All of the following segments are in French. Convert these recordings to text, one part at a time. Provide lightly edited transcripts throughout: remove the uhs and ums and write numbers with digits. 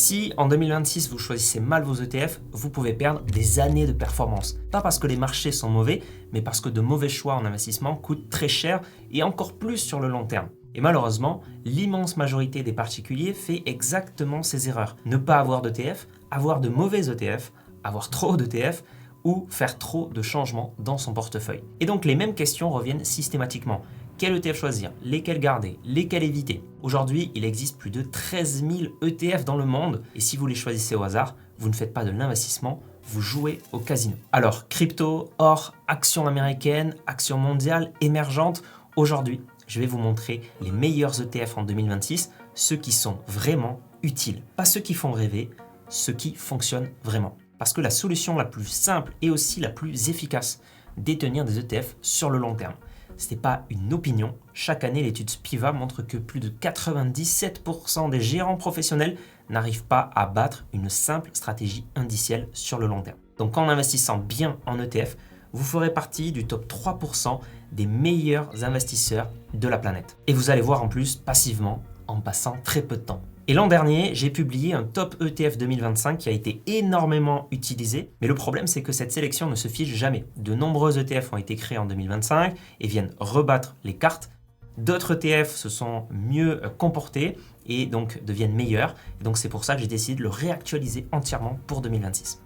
Si en 2026 vous choisissez mal vos ETF, vous pouvez perdre des années de performance. Pas parce que les marchés sont mauvais, mais parce que de mauvais choix en investissement coûtent très cher et encore plus sur le long terme. Et malheureusement, l'immense majorité des particuliers fait exactement ces erreurs. Ne pas avoir d'ETF, avoir de mauvais ETF, avoir trop d'ETF ou faire trop de changements dans son portefeuille. Et donc les mêmes questions reviennent systématiquement. Quel ETF choisir? Lesquels garder? Lesquels éviter? Aujourd'hui, il existe plus de 13 000 ETF dans le monde et si vous les choisissez au hasard, vous ne faites pas de l'investissement, vous jouez au casino. Alors, crypto, or, actions américaines, actions mondiales, émergentes, aujourd'hui, je vais vous montrer les meilleurs ETF en 2026, ceux qui sont vraiment utiles. Pas ceux qui font rêver, ceux qui fonctionnent vraiment. Parce que la solution la plus simple et aussi la plus efficace, détenir des ETF sur le long terme. Ce n'est pas une opinion. Chaque année, l'étude Spiva montre que plus de 97% des gérants professionnels n'arrivent pas à battre une simple stratégie indicielle sur le long terme. Donc en investissant bien en ETF, vous ferez partie du top 3% des meilleurs investisseurs de la planète. Et vous allez voir en plus passivement en passant très peu de temps. Et l'an dernier, j'ai publié un top ETF 2025 qui a été énormément utilisé. Mais le problème, c'est que cette sélection ne se fiche jamais. De nombreux ETF ont été créés en 2025 et viennent rebattre les cartes. D'autres ETF se sont mieux comportés et donc deviennent meilleurs. Et donc c'est pour ça que j'ai décidé de le réactualiser entièrement pour 2026.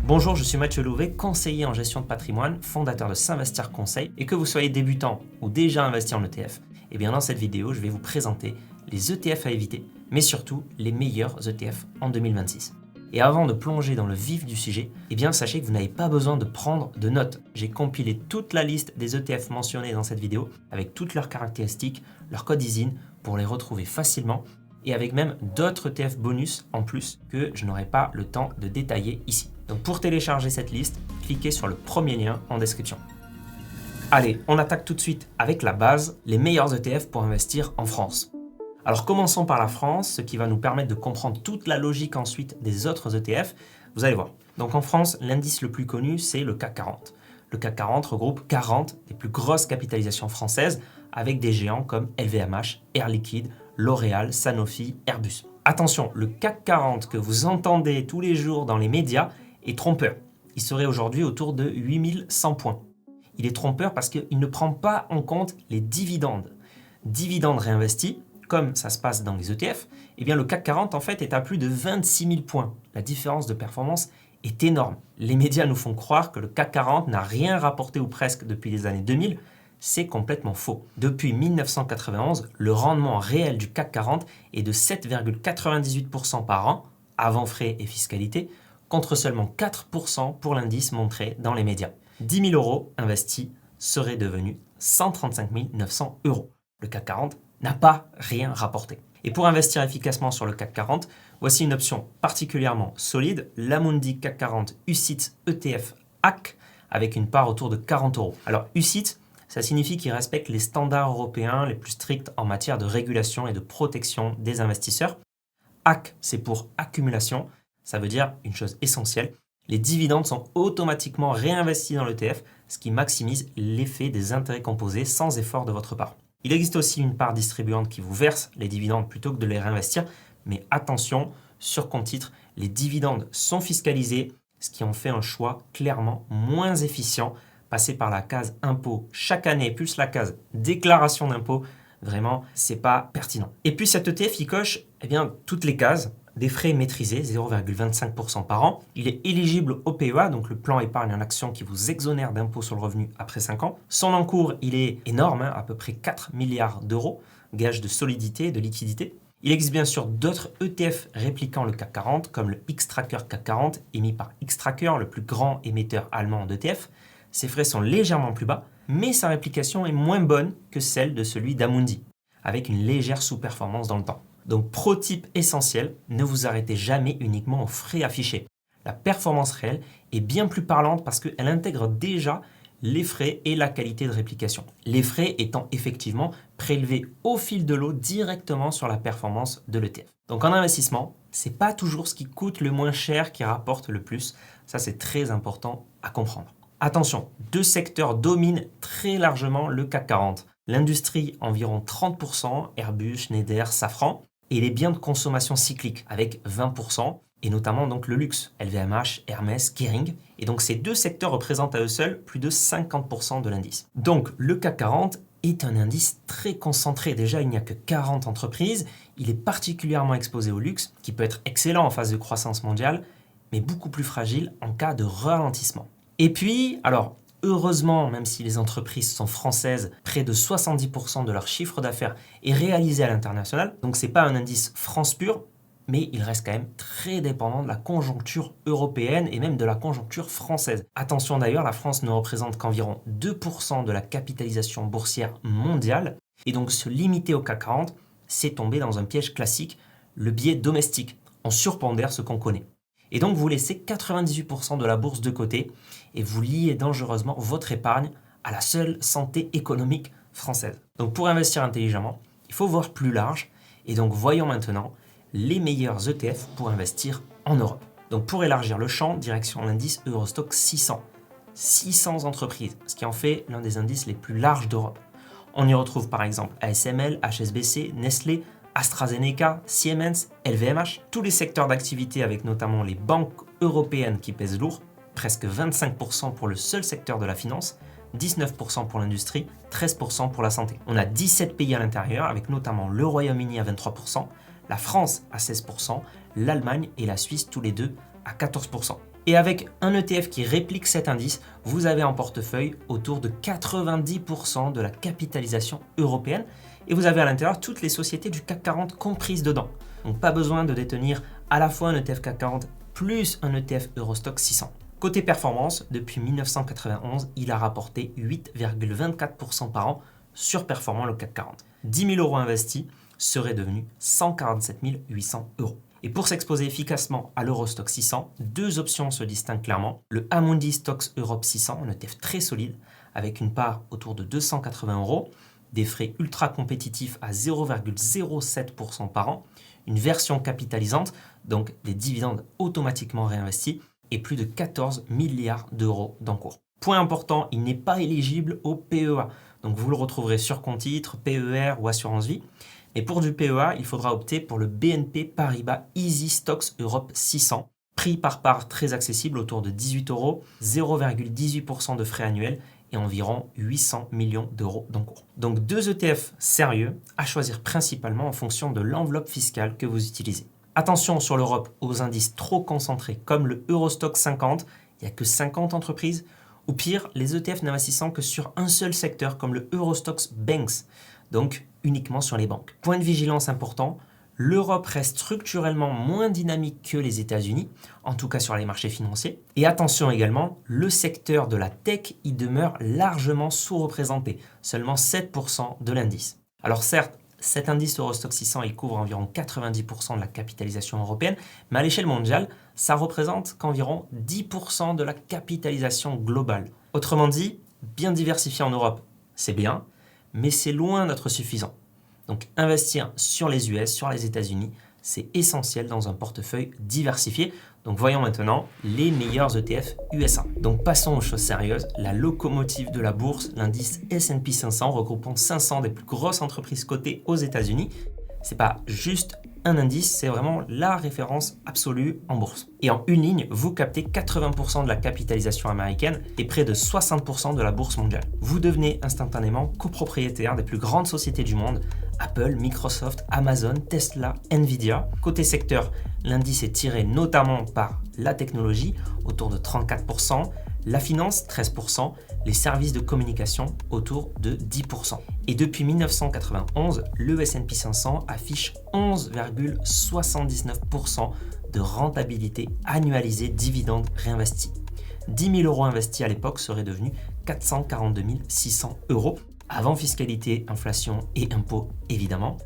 Bonjour, je suis Mathieu Louvet, conseiller en gestion de patrimoine, fondateur de S'Investir Conseil. Et que vous soyez débutant ou déjà investi en ETF, et bien dans cette vidéo, je vais vous présenter les ETF à éviter, mais surtout les meilleurs ETF en 2026. Et avant de plonger dans le vif du sujet, eh bien sachez que vous n'avez pas besoin de prendre de notes. J'ai compilé toute la liste des ETF mentionnés dans cette vidéo, avec toutes leurs caractéristiques, leur code ISIN, pour les retrouver facilement, et avec même d'autres ETF bonus en plus que je n'aurai pas le temps de détailler ici. Donc pour télécharger cette liste, cliquez sur le premier lien en description. Allez, on attaque tout de suite avec la base, les meilleurs ETF pour investir en France. Alors commençons par la France, ce qui va nous permettre de comprendre toute la logique ensuite des autres ETF. Vous allez voir. Donc en France, l'indice le plus connu, c'est le CAC 40. Le CAC 40 regroupe 40 des plus grosses capitalisations françaises avec des géants comme LVMH, Air Liquide, L'Oréal, Sanofi, Airbus. Attention, le CAC 40 que vous entendez tous les jours dans les médias est trompeur. Il serait aujourd'hui autour de 8100 points. Il est trompeur parce qu'il ne prend pas en compte les dividendes. Dividendes réinvestis, comme ça se passe dans les ETF, eh bien le CAC 40 en fait est à plus de 26 000 points. La différence de performance est énorme. Les médias nous font croire que le CAC 40 n'a rien rapporté ou presque depuis les années 2000. C'est complètement faux. Depuis 1991, le rendement réel du CAC 40 est de 7,98% par an, avant frais et fiscalité, contre seulement 4% pour l'indice montré dans les médias. 10 000 euros investis seraient devenus 135 900 euros. Le CAC 40 n'a pas rien rapporté. Et pour investir efficacement sur le CAC 40, voici une option particulièrement solide, l'Amundi CAC 40 UCITS ETF AC, avec une part autour de 40 euros. Alors UCITS, ça signifie qu'il respecte les standards européens les plus stricts en matière de régulation et de protection des investisseurs. AC, c'est pour accumulation, ça veut dire une chose essentielle, les dividendes sont automatiquement réinvestis dans l'ETF, ce qui maximise l'effet des intérêts composés sans effort de votre part. Il existe aussi une part distribuante qui vous verse les dividendes plutôt que de les réinvestir, mais attention, sur compte titre, les dividendes sont fiscalisés, ce qui en fait un choix clairement moins efficient. Passer par la case impôt chaque année plus la case déclaration d'impôt, vraiment, c'est pas pertinent. Et puis cet ETF, il coche toutes les cases. Des frais maîtrisés, 0,25% par an. Il est éligible au PEA, donc le plan épargne en action qui vous exonère d'impôt sur le revenu après 5 ans. Son encours, il est énorme, à peu près 4 milliards d'euros, gage de solidité et de liquidité. Il existe bien sûr d'autres ETF répliquant le CAC 40, comme le Xtrackers CAC 40, émis par Xtracker, le plus grand émetteur allemand d'ETF. Ses frais sont légèrement plus bas, mais sa réplication est moins bonne que celle de celui d'Amundi, avec une légère sous-performance dans le temps. Donc, pro tip essentiel, ne vous arrêtez jamais uniquement aux frais affichés. La performance réelle est bien plus parlante parce qu'elle intègre déjà les frais et la qualité de réplication. Les frais étant effectivement prélevés au fil de l'eau directement sur la performance de l'ETF. Donc en investissement, ce n'est pas toujours ce qui coûte le moins cher qui rapporte le plus. Ça, c'est très important à comprendre. Attention, deux secteurs dominent très largement le CAC 40. L'industrie, environ 30%, Airbus, Schneider, Safran. et les biens de consommation cyclique avec 20%, et notamment donc le luxe, LVMH, Hermès, Kering. Et donc ces deux secteurs représentent à eux seuls plus de 50% de l'indice. Donc le CAC 40 est un indice très concentré. Déjà, il n'y a que 40 entreprises. Il est particulièrement exposé au luxe, qui peut être excellent en phase de croissance mondiale, mais beaucoup plus fragile en cas de ralentissement. Et puis, alors, heureusement, même si les entreprises sont françaises, près de 70% de leur chiffre d'affaires est réalisé à l'international. Donc, ce n'est pas un indice France pur, mais il reste quand même très dépendant de la conjoncture européenne et même de la conjoncture française. Attention d'ailleurs, la France ne représente qu'environ 2% de la capitalisation boursière mondiale. Et donc, se limiter au CAC 40, c'est tomber dans un piège classique, le biais domestique. On surpondère ce qu'on connaît. Et donc, vous laissez 98% de la bourse de côté et vous liez dangereusement votre épargne à la seule santé économique française. Donc, pour investir intelligemment, il faut voir plus large. Et donc, voyons maintenant les meilleurs ETF pour investir en Europe. Donc, pour élargir le champ, direction l'indice Eurostoxx 600. 600 entreprises, ce qui en fait l'un des indices les plus larges d'Europe. On y retrouve par exemple ASML, HSBC, Nestlé, AstraZeneca, Siemens, LVMH, tous les secteurs d'activité avec notamment les banques européennes qui pèsent lourd, presque 25% pour le seul secteur de la finance, 19% pour l'industrie, 13% pour la santé. On a 17 pays à l'intérieur avec notamment le Royaume-Uni à 23%, la France à 16%, l'Allemagne et la Suisse tous les deux à 14%. Et avec un ETF qui réplique cet indice, vous avez en portefeuille autour de 90% de la capitalisation européenne et vous avez à l'intérieur toutes les sociétés du CAC 40 comprises dedans. Donc pas besoin de détenir à la fois un ETF CAC 40 plus un ETF Eurostoxx 600. Côté performance, depuis 1991, il a rapporté 8,24% par an, surperformant le CAC 40. 10 000 € investis serait devenu 147 800 €. Et pour s'exposer efficacement à l'Eurostoxx 600, deux options se distinguent clairement. Le Amundi Stoxx Europe 600, un ETF très solide, avec une part autour de 280 €, des frais ultra compétitifs à 0,07% par an, une version capitalisante, donc des dividendes automatiquement réinvestis, et plus de 14 milliards d'euros d'encours. Point important, il n'est pas éligible au PEA. Donc vous le retrouverez sur compte titre, PER ou assurance vie. Et pour du PEA, il faudra opter pour le BNP Paribas Easy Stocks Europe 600. Prix par part très accessible autour de 18 €, 0,18% de frais annuels et environ 800 millions d'euros d'encours. Donc deux ETF sérieux à choisir principalement en fonction de l'enveloppe fiscale que vous utilisez. Attention sur l'Europe aux indices trop concentrés comme le Eurostoxx 50, il n'y a que 50 entreprises, ou pire, les ETF n'investissant que sur un seul secteur comme le Eurostoxx Banks, donc uniquement sur les banques. Point de vigilance important, l'Europe reste structurellement moins dynamique que les États-Unis, en tout cas sur les marchés financiers. Et attention également, le secteur de la tech y demeure largement sous-représenté, seulement 7% de l'indice. Alors certes, cet indice Eurostoxx 600, il couvre environ 90% de la capitalisation européenne, mais à l'échelle mondiale, ça représente qu'environ 10% de la capitalisation globale. Autrement dit, bien diversifié en Europe, c'est bien, mais c'est loin d'être suffisant. Donc investir sur les US, sur les États-Unis, c'est essentiel dans un portefeuille diversifié. Donc voyons maintenant les meilleurs ETF USA. Donc passons aux choses sérieuses. La locomotive de la bourse, l'indice S&P 500 regroupant 500 des plus grosses entreprises cotées aux États-Unis. C'est pas juste un indice, c'est vraiment la référence absolue en bourse. Et en une ligne, vous captez 80% de la capitalisation américaine et près de 60% de la bourse mondiale. Vous devenez instantanément copropriétaire des plus grandes sociétés du monde, Apple, Microsoft, Amazon, Tesla, Nvidia. Côté secteur, l'indice est tiré notamment par la technologie, autour de 34%, la finance, 13%, les services de communication, autour de 10%. Et depuis 1991, le S&P 500 affiche 11,79% de rentabilité annualisée dividende réinvestie. 10 000 € investis à l'époque seraient devenus 442 600 €, avant fiscalité, inflation et impôts évidemment.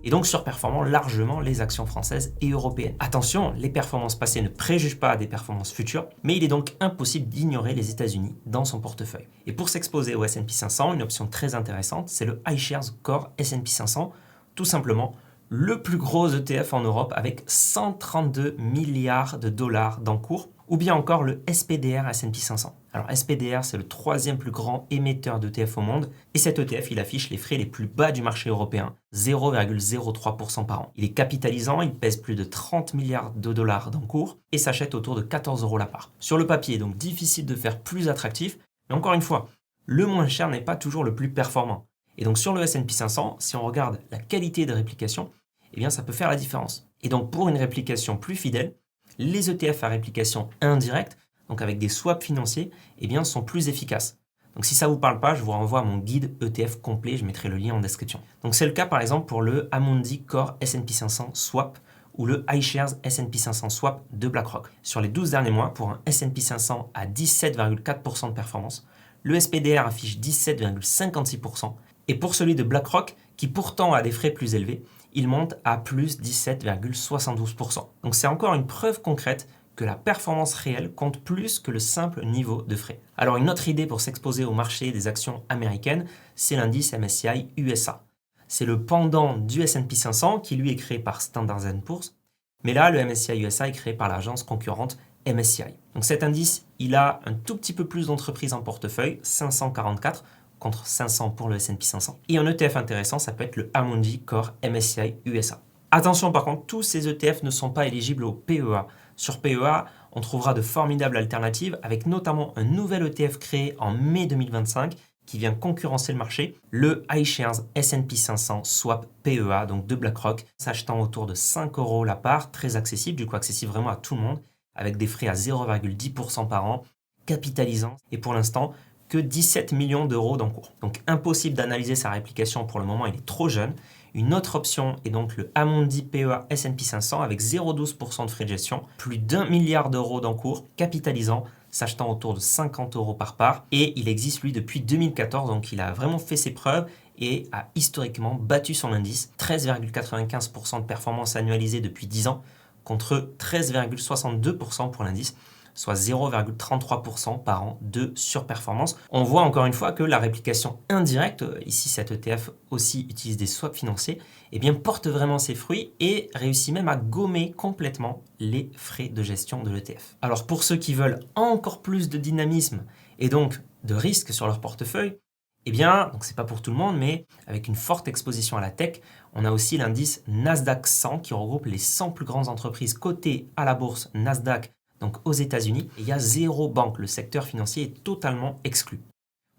Et donc surperformant largement les actions françaises et européennes. Attention, les performances passées ne préjugent pas des performances futures, mais il est donc impossible d'ignorer les États-Unis dans son portefeuille. Et pour s'exposer au S&P 500, une option très intéressante, c'est le iShares Core S&P 500, tout simplement le plus gros ETF en Europe avec 132 milliards de dollars d'encours, ou bien encore le SPDR S&P 500. Alors SPDR, c'est le troisième plus grand émetteur d'ETF au monde, et cet ETF, il affiche les frais les plus bas du marché européen, 0,03% par an. Il est capitalisant, il pèse plus de 30 milliards de dollars d'encours, et s'achète autour de 14 € la part. Sur le papier, donc difficile de faire plus attractif, mais encore une fois, le moins cher n'est pas toujours le plus performant. Et donc sur le S&P 500, si on regarde la qualité de réplication, eh bien ça peut faire la différence. Et donc pour une réplication plus fidèle, les ETF à réplication indirecte, donc avec des swaps financiers, eh bien sont plus efficaces. Donc si ça ne vous parle pas, je vous renvoie à mon guide ETF complet, je mettrai le lien en description. Donc c'est le cas par exemple pour le Amundi Core S&P 500 Swap ou le iShares S&P 500 Swap de BlackRock. Sur les 12 derniers mois, pour un S&P 500 à 17,4% de performance, le SPDR affiche 17,56%. Et pour celui de BlackRock, qui pourtant a des frais plus élevés, il monte à plus 17,72%. Donc c'est encore une preuve concrète que la performance réelle compte plus que le simple niveau de frais. Alors une autre idée pour s'exposer au marché des actions américaines, c'est l'indice MSCI USA. C'est le pendant du S&P 500 qui lui est créé par Standard & Poor's, mais là le MSCI USA est créé par l'agence concurrente MSCI. Donc cet indice, il a un tout petit peu plus d'entreprises en portefeuille, 544 contre 500 pour le S&P 500. Et un ETF intéressant, ça peut être le Amundi Core MSCI USA. Attention par contre, tous ces ETF ne sont pas éligibles au PEA. Sur PEA, on trouvera de formidables alternatives avec notamment un nouvel ETF créé en mai 2025 qui vient concurrencer le marché, le iShares S&P 500 Swap PEA, donc de BlackRock, s'achetant autour de 5 € la part, très accessible, du coup accessible vraiment à tout le monde, avec des frais à 0,10% par an, capitalisant, et pour l'instant, que 17 millions d'euros d'encours. Donc impossible d'analyser sa réplication pour le moment, il est trop jeune. Une autre option est donc le Amundi PEA S&P 500 avec 0,12% de frais de gestion, plus d'1 milliard d'euros d'encours, capitalisant, s'achetant autour de 50 € par part. Et il existe lui depuis 2014, donc il a vraiment fait ses preuves et a historiquement battu son indice, 13,95% de performance annualisée depuis 10 ans, contre 13,62% pour l'indice, soit 0,33% par an de surperformance. On voit encore une fois que la réplication indirecte, ici cet ETF aussi utilise des swaps financiers, eh bien porte vraiment ses fruits et réussit même à gommer complètement les frais de gestion de l'ETF. Alors pour ceux qui veulent encore plus de dynamisme et donc de risque sur leur portefeuille, eh bien, donc c'est pas pour tout le monde, mais avec une forte exposition à la tech, on a aussi l'indice Nasdaq 100 qui regroupe les 100 plus grandes entreprises cotées à la bourse Nasdaq, donc aux États-Unis. Il y a 0 banque, le secteur financier est totalement exclu.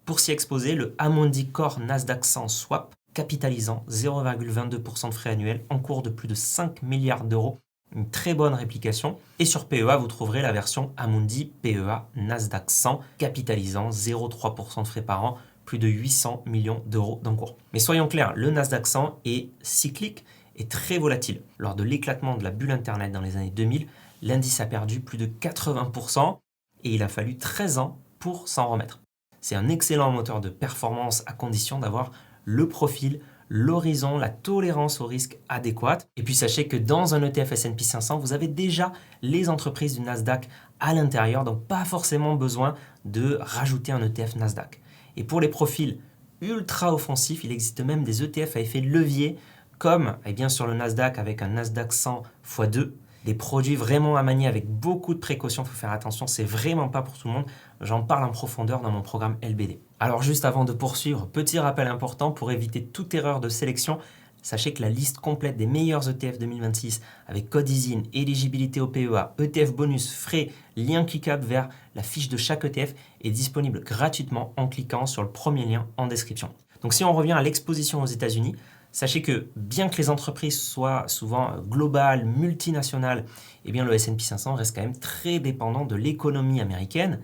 Pour s'y exposer, le Amundi Core Nasdaq 100 Swap, capitalisant 0,22% de frais annuels, en cours de plus de 5 milliards d'euros, une très bonne réplication. Et sur PEA, vous trouverez la version Amundi PEA Nasdaq 100, capitalisant 0,3% de frais par an, plus de 800 millions d'euros d'encours. Mais soyons clairs, le Nasdaq 100 est cyclique et très volatile. Lors de l'éclatement de la bulle Internet dans les années 2000, l'indice a perdu plus de 80% et il a fallu 13 ans pour s'en remettre. C'est un excellent moteur de performance à condition d'avoir le profil, l'horizon, la tolérance au risque adéquate. Et puis sachez que dans un ETF S&P 500, vous avez déjà les entreprises du Nasdaq à l'intérieur, donc pas forcément besoin de rajouter un ETF Nasdaq. Et pour les profils ultra offensifs, il existe même des ETF à effet levier, comme sur le Nasdaq avec un Nasdaq 100 x 2, des produits vraiment à manier avec beaucoup de précautions, il faut faire attention, c'est vraiment pas pour tout le monde. J'en parle en profondeur dans mon programme LBD. Alors juste avant de poursuivre, petit rappel important pour éviter toute erreur de sélection. Sachez que la liste complète des meilleurs ETF 2026 avec code ISIN, éligibilité au PEA, ETF bonus, frais, lien cliquable vers la fiche de chaque ETF est disponible gratuitement en cliquant sur le premier lien en description. Donc si on revient à l'exposition aux États-Unis, sachez que bien que les entreprises soient souvent globales, multinationales, eh bien le S&P 500 reste quand même très dépendant de l'économie américaine,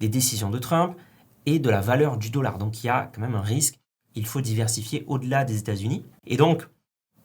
des décisions de Trump et de la valeur du dollar. Donc il y a quand même un risque. Il faut diversifier au-delà des États-Unis. Et donc,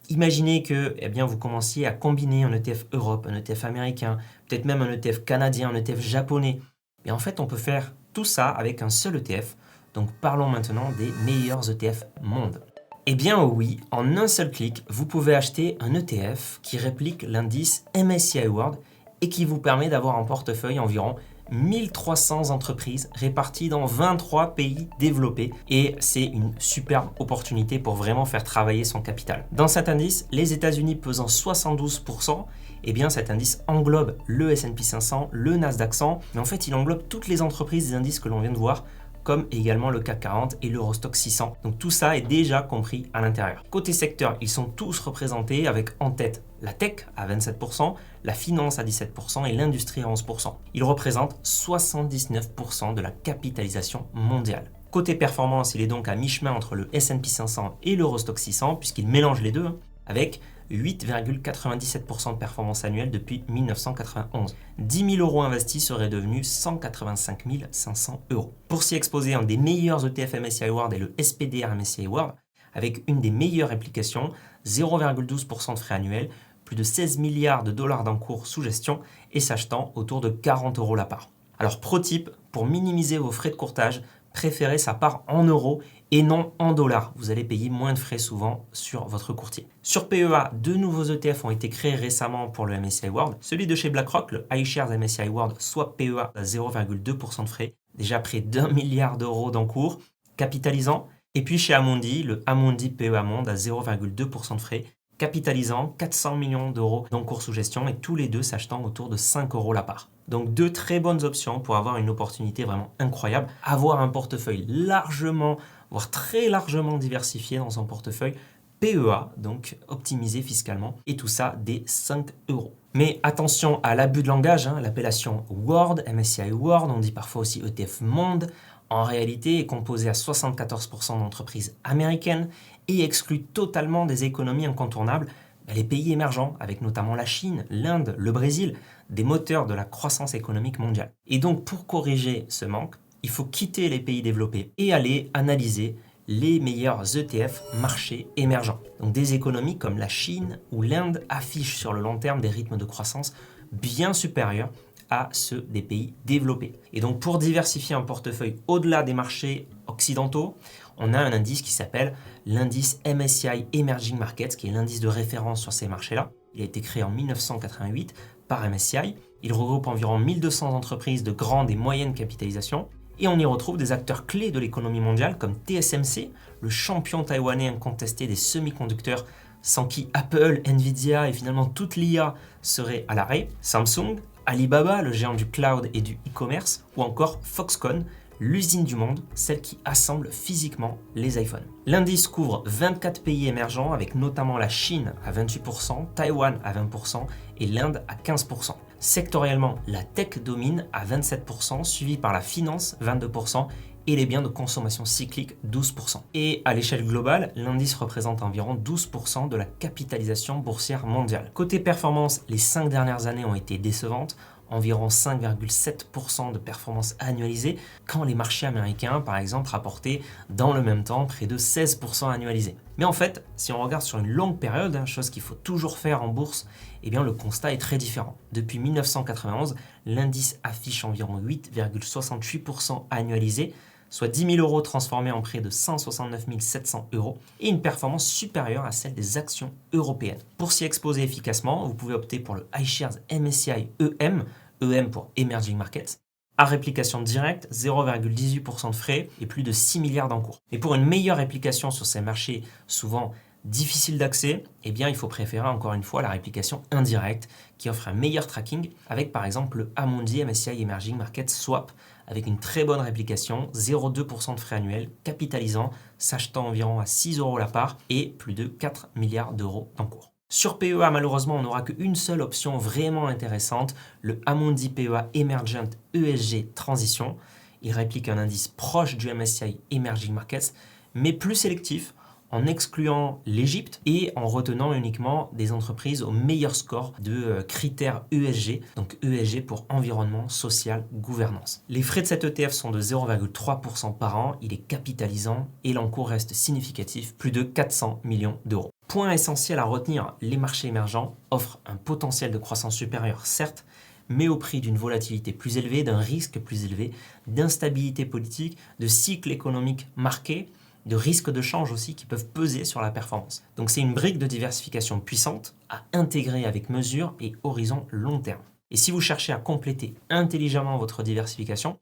imaginez que vous commenciez à combiner un ETF Europe, un ETF américain, peut-être même un ETF canadien, un ETF japonais. Et en fait, on peut faire tout ça avec un seul ETF. Donc parlons maintenant des meilleurs ETF monde. Eh bien oui, en un seul clic, vous pouvez acheter un ETF qui réplique l'indice MSCI World et qui vous permet d'avoir en portefeuille environ 1300 entreprises réparties dans 23 pays développés et c'est une superbe opportunité pour vraiment faire travailler son capital. Dans cet indice, les États-Unis pesant 72%, eh bien cet indice englobe le S&P 500, le Nasdaq 100, mais en fait il englobe toutes les entreprises des indices que l'on vient de voir, comme également le CAC 40 et l'Eurostoxx 600. Donc tout ça est déjà compris à l'intérieur. Côté secteur, ils sont tous représentés avec en tête la tech à 27%, la finance à 17% et l'industrie à 11%. Ils représentent 79% de la capitalisation mondiale. Côté performance, il est donc à mi-chemin entre le S&P 500 et l'Eurostoxx 600 puisqu'il mélange les deux avec 8,97% de performance annuelle depuis 1991. 10 000 € investis seraient devenus 185 500 €. Pour s'y exposer, un des meilleurs ETF MSCI World est le SPDR MSCI World, avec une des meilleures réplications, 0,12% de frais annuels, plus de 16 milliards de dollars d'encours sous gestion et s'achetant autour de 40 € la part. Alors pro tip, pour minimiser vos frais de courtage, préférez sa part en euros et non en dollars. Vous allez payer moins de frais souvent sur votre courtier. Sur PEA, deux nouveaux ETF ont été créés récemment pour le MSCI World. Celui de chez BlackRock, le iShares MSCI World, soit PEA à 0,2% de frais, déjà près d'1 milliard d'euros d'encours, capitalisant. Et puis chez Amundi, le Amundi PEA Monde à 0,2% de frais, capitalisant 400 millions d'euros d'encours sous gestion et tous les deux s'achetant autour de 5 € la part. Donc deux très bonnes options pour avoir une opportunité vraiment incroyable, avoir un portefeuille largement, voire très largement diversifié dans son portefeuille PEA, donc optimisé fiscalement, et tout ça dès 5 €. Mais attention à l'abus de langage, l'appellation World, MSCI World, on dit parfois aussi ETF Monde, en réalité est composé à 74% d'entreprises américaines et exclut totalement des économies incontournables les pays émergents, avec notamment la Chine, l'Inde, le Brésil, des moteurs de la croissance économique mondiale. Et donc pour corriger ce manque, il faut quitter les pays développés et aller analyser les meilleurs ETF marchés émergents. Donc des économies comme la Chine ou l'Inde affichent sur le long terme des rythmes de croissance bien supérieurs à ceux des pays développés. Et donc pour diversifier un portefeuille au-delà des marchés occidentaux, on a un indice qui s'appelle l'indice MSCI Emerging Markets, qui est l'indice de référence sur ces marchés-là. Il a été créé en 1988 par MSCI. Il regroupe environ 1200 entreprises de grande et moyenne capitalisation. Et on y retrouve des acteurs clés de l'économie mondiale comme TSMC, le champion taïwanais incontesté des semi-conducteurs, sans qui Apple, Nvidia et finalement toute l'IA seraient à l'arrêt, Samsung, Alibaba, le géant du cloud et du e-commerce, ou encore Foxconn, l'usine du monde, celle qui assemble physiquement les iPhones. L'indice couvre 24 pays émergents avec notamment la Chine à 28%, Taïwan à 20% et l'Inde à 15%. Sectoriellement, la tech domine à 27%, suivie par la finance 22% et les biens de consommation cyclique 12%. Et à l'échelle globale, l'indice représente environ 12% de la capitalisation boursière mondiale. Côté performance, les 5 dernières années ont été décevantes, environ 5,7% de performance annualisée, quand les marchés américains, par exemple, rapportaient dans le même temps près de 16% annualisé. Mais en fait, si on regarde sur une longue période, chose qu'il faut toujours faire en bourse, eh bien le constat est très différent. Depuis 1991, l'indice affiche environ 8,68% annualisé, soit 10 000 € transformés en près de 169 700 € et une performance supérieure à celle des actions européennes. Pour s'y exposer efficacement, vous pouvez opter pour le iShares MSCI EM, EM pour Emerging Markets, à réplication directe, 0,18% de frais et plus de 6 milliards d'encours. Et pour une meilleure réplication sur ces marchés souvent difficiles d'accès, eh bien il faut préférer encore une fois la réplication indirecte qui offre un meilleur tracking avec par exemple le Amundi MSCI Emerging Markets Swap avec une très bonne réplication, 0,2% de frais annuels, capitalisant, s'achetant environ à 6 € la part et plus de 4 milliards d'euros d'encours. Sur PEA, malheureusement, on n'aura qu'une seule option vraiment intéressante, le Amundi PEA Emergent ESG Transition. Il réplique un indice proche du MSCI Emerging Markets, mais plus sélectif, en excluant l'Égypte et en retenant uniquement des entreprises au meilleur score de critères ESG, donc ESG pour environnement, social, gouvernance. Les frais de cet ETF sont de 0,3% par an, il est capitalisant et l'encours reste significatif, plus de 400 millions d'euros. Point essentiel à retenir, les marchés émergents offrent un potentiel de croissance supérieur, certes, mais au prix d'une volatilité plus élevée, d'un risque plus élevé, d'instabilité politique, de cycles économiques marqués, de risques de change aussi qui peuvent peser sur la performance. Donc c'est une brique de diversification puissante à intégrer avec mesure et horizon long terme. Et si vous cherchez à compléter intelligemment votre diversification,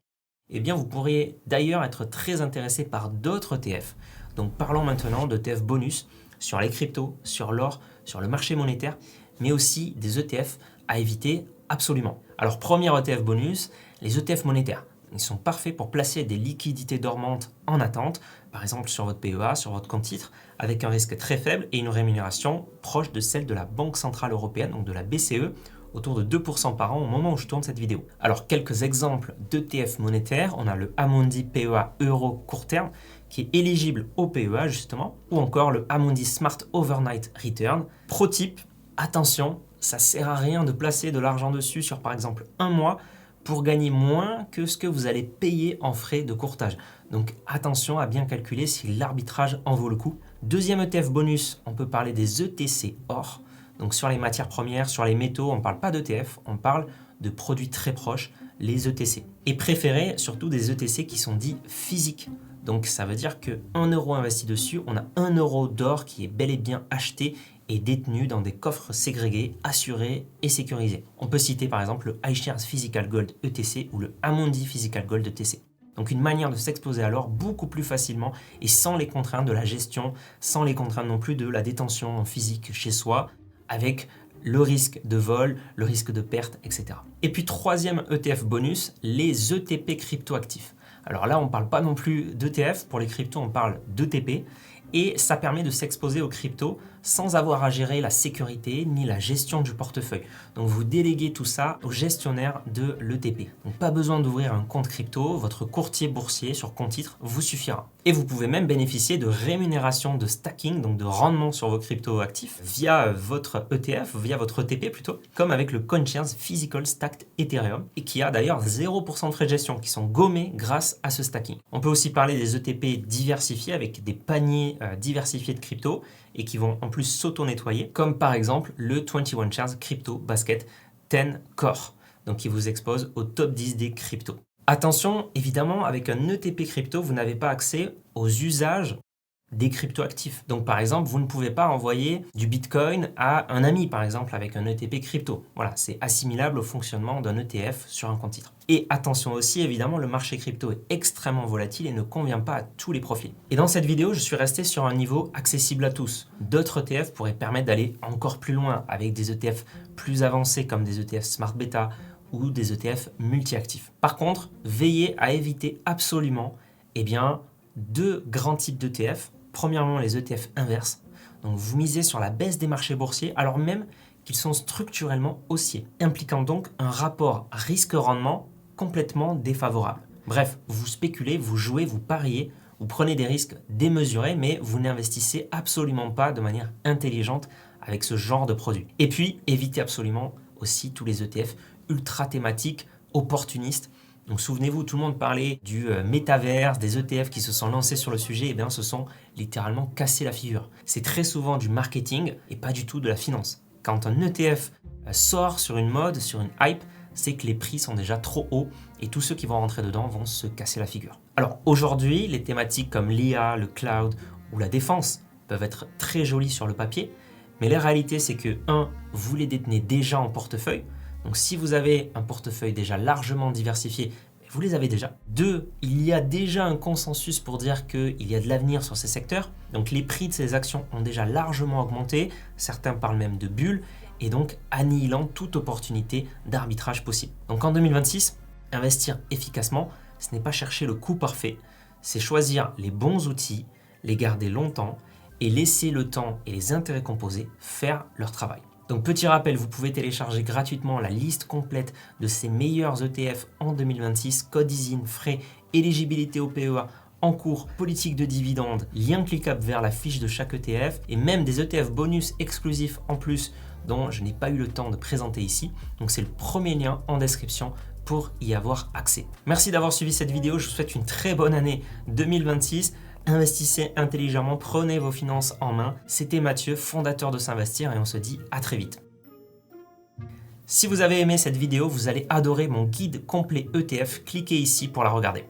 eh bien vous pourriez d'ailleurs être très intéressé par d'autres ETF. Donc parlons maintenant d'ETF bonus sur les cryptos, sur l'or, sur le marché monétaire, mais aussi des ETF à éviter absolument. Alors premier ETF bonus, les ETF monétaires. Ils sont parfaits pour placer des liquidités dormantes en attente, par exemple sur votre PEA, sur votre compte titre, avec un risque très faible et une rémunération proche de celle de la Banque Centrale Européenne, donc de la BCE, autour de 2% par an au moment où je tourne cette vidéo. Alors quelques exemples d'ETF monétaires, on a le Amundi PEA Euro court terme, qui est éligible au PEA justement, ou encore le Amundi Smart Overnight Return. Pro tip, attention, ça sert à rien de placer de l'argent dessus sur par exemple un mois, pour gagner moins que ce que vous allez payer en frais de courtage. Donc attention à bien calculer si l'arbitrage en vaut le coup. Deuxième ETF bonus, on peut parler des ETC or. Donc sur les matières premières, sur les métaux, on ne parle pas d'ETF, on parle de produits très proches, les ETC. Et préférez surtout des ETC qui sont dits physiques. Donc ça veut dire que 1 euro investi dessus, on a 1 euro d'or qui est bel et bien acheté et détenu dans des coffres ségrégés, assurés et sécurisés. On peut citer par exemple le iShares Physical Gold ETC ou le Amundi Physical Gold ETC. Donc une manière de s'exposer à l'or beaucoup plus facilement et sans les contraintes de la gestion, sans les contraintes non plus de la détention en physique chez soi, avec le risque de vol, le risque de perte, etc. Et puis troisième ETF bonus, les ETP cryptoactifs. Alors là, on ne parle pas non plus d'ETF, pour les cryptos, on parle d'ETP. Et ça permet de s'exposer aux cryptos sans avoir à gérer la sécurité ni la gestion du portefeuille. Donc vous déléguez tout ça au gestionnaire de l'ETP. Donc pas besoin d'ouvrir un compte crypto, votre courtier boursier sur compte titre vous suffira. Et vous pouvez même bénéficier de rémunération de stacking, donc de rendement sur vos cryptos actifs via votre ETF, via votre ETP plutôt, comme avec le CoinShares Physical Stacked Ethereum et qui a d'ailleurs 0% de frais de gestion qui sont gommés grâce à ce stacking. On peut aussi parler des ETP diversifiés avec des paniers diversifiés de crypto et qui vont en plus s'auto-nettoyer, comme par exemple le 21 Shares Crypto Basket 10 Core, donc qui vous expose au top 10 des cryptos. Attention, évidemment, avec un ETP crypto, vous n'avez pas accès aux usages des cryptoactifs. Donc par exemple, vous ne pouvez pas envoyer du Bitcoin à un ami, par exemple, avec un ETP crypto. Voilà, c'est assimilable au fonctionnement d'un ETF sur un compte titre. Et attention aussi, évidemment, le marché crypto est extrêmement volatile et ne convient pas à tous les profils. Et dans cette vidéo, je suis resté sur un niveau accessible à tous. D'autres ETF pourraient permettre d'aller encore plus loin avec des ETF plus avancés comme des ETF Smart Beta ou des ETF multi-actifs. Par contre, veillez à éviter absolument deux grands types d'ETF. Premièrement, les ETF inverses. Donc vous misez sur la baisse des marchés boursiers alors même qu'ils sont structurellement haussiers, impliquant donc un rapport risque-rendement complètement défavorable. Bref, vous spéculez, vous jouez, vous pariez, vous prenez des risques démesurés, mais vous n'investissez absolument pas de manière intelligente avec ce genre de produit. Et puis, évitez absolument aussi tous les ETF ultra thématiques, opportunistes. Donc souvenez-vous, tout le monde parlait du métaverse, des ETF qui se sont lancés sur le sujet, et bien se sont littéralement cassés la figure. C'est très souvent du marketing et pas du tout de la finance. Quand un ETF sort sur une mode, sur une hype, c'est que les prix sont déjà trop hauts et tous ceux qui vont rentrer dedans vont se casser la figure. Alors aujourd'hui, les thématiques comme l'IA, le cloud ou la défense peuvent être très jolies sur le papier, mais la réalité c'est que 1. Vous les détenez déjà en portefeuille. Donc si vous avez un portefeuille déjà largement diversifié, vous les avez déjà. 2. Il y a déjà un consensus pour dire qu'il y a de l'avenir sur ces secteurs. Donc les prix de ces actions ont déjà largement augmenté. Certains parlent même de bulles et donc annihilant toute opportunité d'arbitrage possible. Donc en 2026, investir efficacement, ce n'est pas chercher le coup parfait, c'est choisir les bons outils, les garder longtemps et laisser le temps et les intérêts composés faire leur travail. Donc petit rappel, vous pouvez télécharger gratuitement la liste complète de ces meilleurs ETF en 2026, code ISIN, frais, éligibilité au PEA, en cours, politique de dividendes, lien cliquable vers la fiche de chaque ETF et même des ETF bonus exclusifs en plus dont je n'ai pas eu le temps de présenter ici. Donc c'est le premier lien en description pour y avoir accès. Merci d'avoir suivi cette vidéo, je vous souhaite une très bonne année 2026. Investissez intelligemment, prenez vos finances en main. C'était Mathieu, fondateur de S'Investir et on se dit à très vite. Si vous avez aimé cette vidéo, vous allez adorer mon guide complet ETF. Cliquez ici pour la regarder.